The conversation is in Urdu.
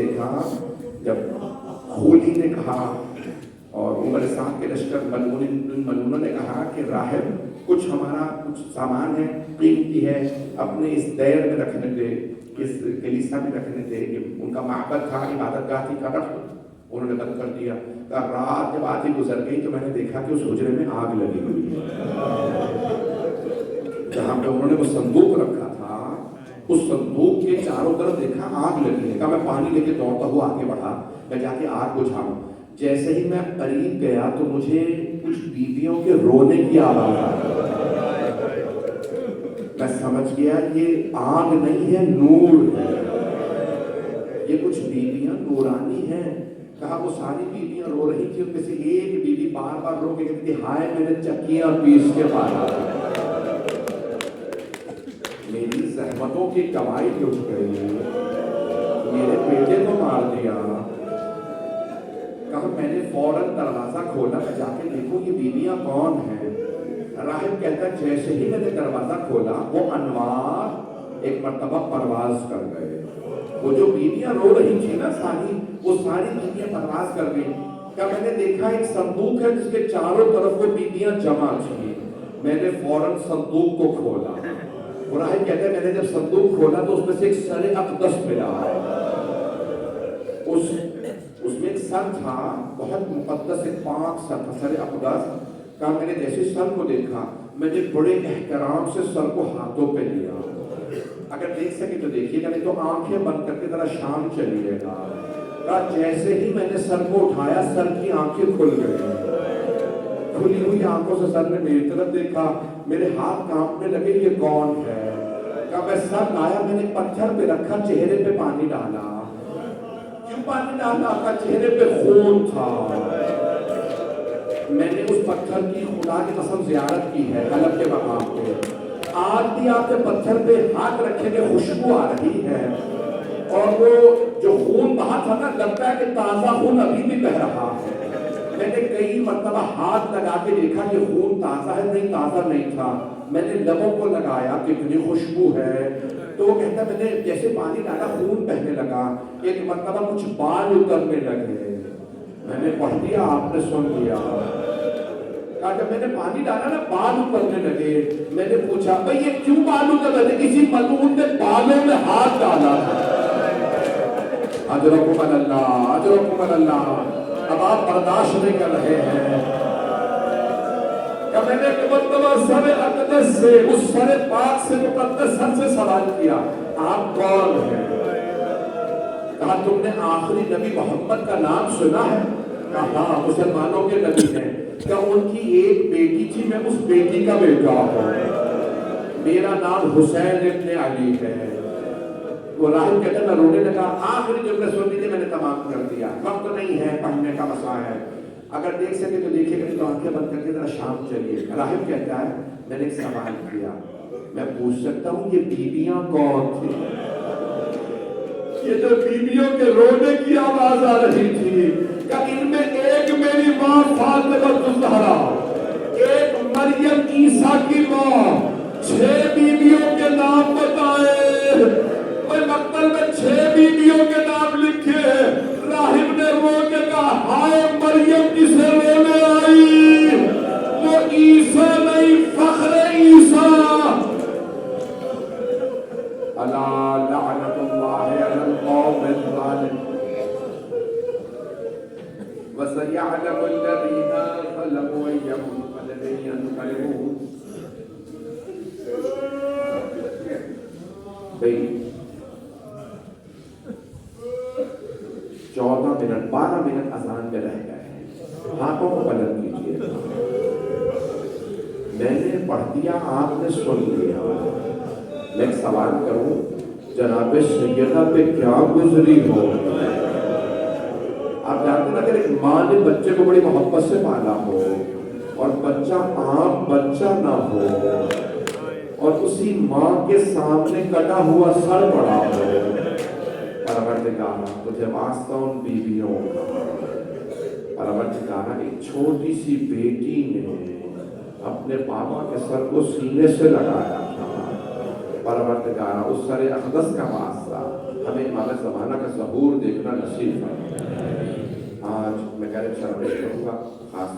دیکھا جب خولی نے کہا اور عمر صاحب کے لشکر ملونوں نے کہا کہ راہب کچھ ہمارا کچھ سامان ہے قیمتی ہے اپنے اس دیر میں رکھنے دے، اس کلیسا میں رکھنے دے، یہ ان کا معبد تھا، عبادت گاہ تھی، کا رکھ، انہوں نے بند کر دیا۔ رات جب آدھی گزر گئی تو میں نے دیکھا کہ اس حجرے میں آگ لگی ہوئی ہے، جہاں پہ انہوں نے وہ صندوق رکھا تھا اس صندوق کے چاروں طرف دیکھا آگ لگی ہے۔ کہا میں پانی لے کے دوڑتا ہوا آگے بڑھا، میں جا کے آگ بجھاؤں۔ جیسے ہی میں قریب گیا تو مجھے کچھ بیویوں کے رونے کی آواز آئی، میں سمجھ گیا یہ آگ نہیں ہے، نور ہے، یہ کچھ بیویاں نورانی ہیں۔ کہا وہ ساری بیویاں رو رہی تھی، ان میں سے ایک بیوی بار بار رو کے کہتی تھی ہائے میں نے چکیاں پیس کے پالا، میری زحمتوں کی کمائی اٹھ گئی، میرے بیٹے کو مار دیا۔ کہا میں نے فوراً دروازہ کھولا، میں جا کے دیکھوں یہ بیویاں کون ہیں۔ راہب کہتا ہے جیسے ہی میں نے دروازہ کھولا وہ انوار ایک مرتبہ پرواز کر گئے۔ وہ جو بیویاں رو رہی تھی نا ساری، وہ ساری بیویاں پرواز کر گئی۔ کیا میں نے دیکھا ایک صندوق ہے جس کے چاروں طرف وہ بیویاں جمع تھیں، میں نے فوراً صندوق کو کھولا۔ راہب کہتے ہیں میں نے جب صندوق کھولا تو اس میں سے ایک سر اقدس ملا، اس میں ایک سر تھا بہت مقدس، ایک پاک سر تھا، سر اقدس کا۔ میں نے جیسے سر کو دیکھا میں نے بڑے احترام سے سر کو ہاتھوں پہ لیا۔ اگر دیکھ سکے تو دیکھیے گا، نہیں تو آنکھیں بند کر کے ذرا شام چلیے گا۔ جیسے ہی میں نے سر کو اٹھایا سر کی آنکھیں کھل گئی، کھلی ہوئی آنکھوں سے سر نے میری طرف دیکھا، میرے ہاتھ کانپنے لگے یہ کون ہے؟ کہا میں سر لایا، میں نے پتھر پہ رکھا، چہرے پہ پانی ڈالا۔ کیوں پانی ڈالا؟ کا چہرے پہ خون تھا۔ میں نے اس پتھر کی خدا کی قسم زیارت کی ہے حلب کے مقام پہ، آج بھی آپ کے پتھر پہ ہاتھ رکھیں گے خوشبو آ رہی ہے، اور وہ جو خون بہا تھا نا لگتا ہے کہ تازہ خون ابھی بھی بہ رہا ہے۔ میں نے کئی مرتبہ ہاتھ لگا کے دیکھا کہ خون تازہ ہے، نہیں تازہ نہیں تھا۔ میں نے لبوں کو لگایا کتنی خوشبو ہے، تو وہ کہتا میں نے جیسے پانی ڈالا خون بہنے لگا، ایک مرتبہ کچھ بال اترنے لگے۔ میں نے پڑھ دیا، آپ نے سن لیا۔ کہا جب میں نے پانی ڈالا نا بال اترنے لگے۔ میں نے پوچھا بھئی یہ کیوں بال اتر رہے؟ کسی ملعون نے بالوں میں ہاتھ ڈالا تھا۔ اجرکم اللہ، اجرکم اللہ۔ اب آپ برداشت نہیں کر رہے ہیں۔ کہ میں نے ایک مرتبہ سر اقدس سے، اس سر پاک سے، مقدس سر سے سوال کیا آپ کون ہیں؟ کہا تم نے آخری نبی محمد کا نام سنا ہے؟ کہا ہاں مسلمانوں کے نبی ہیں۔ کہ ان کی ایک بیٹی تھی، میں اس بیٹی کا بیٹا ہوں، میرا نام حسین ابن علی ہے۔ وہ راہب کہتا میں رونے لگا، آخری جملے سن لیجیے، میں نے تمام کر دیا، وقت نہیں ہے پڑھنے کا مسئلہ ہے، اگر دیکھ سکے تو دیکھیے گا، تو آنکھیں بند کر کے ذرا شام چلیے۔ راہب کہتا ہے میں نے ایک سوال کیا، میں پوچھ سکتا ہوں یہ بیویاں کون تھی؟ یہ جو بیویوں کے رونے کی آواز آ رہی تھی، کہ ان میں ایک میری ماں فاطمہ الزہرا، ایک مریم عیسیٰ کی ماں، 6 بیویوں کے نام بتائے۔ میں مقتل میں 6 بیویوں کے نام لکھے۔ راہب نے رو کے کہا ہائے مریم جسے رونے آئی، وہ عیسیٰ نہیں فخر عیسیٰ۔ الا لعنت اللہ علی القوم الظالمین وسيعلم الذين ظلموا أي منقلب ينقلبون۔ بھئی 14 منٹ 12 منٹ اذان میں رہ گئے ہیں، ہاتھوں کو بلند کیجیے۔ میں نے پڑھ دیا، آپ نے سن لیا۔ میں ایک سوال کروں، جناب سیدہ پہ کیا گزری ہو؟ آپ جانتے ہیں اگر ایک ماں نے بچے کو بڑی محبت سے پالا ہو اور بچہ عام بچہ نہ ہو اور اسی ماں کے سامنے کٹا ہوا سر پڑا ہو، پروردگارہ تجھے واسطہ ان بیویوں کا، پروردگارہ ایک چھوٹی سی بیٹی نے اپنے پاپا کے سر کو سینے سے لگایا تھا، پروردگارہ اس سر اقدس کا واسطہ ہمیں اعلیٰ زمانہ کا ظہور دیکھنا نصیب ہے۔ آج میں غیر شرمش کروں گا خاص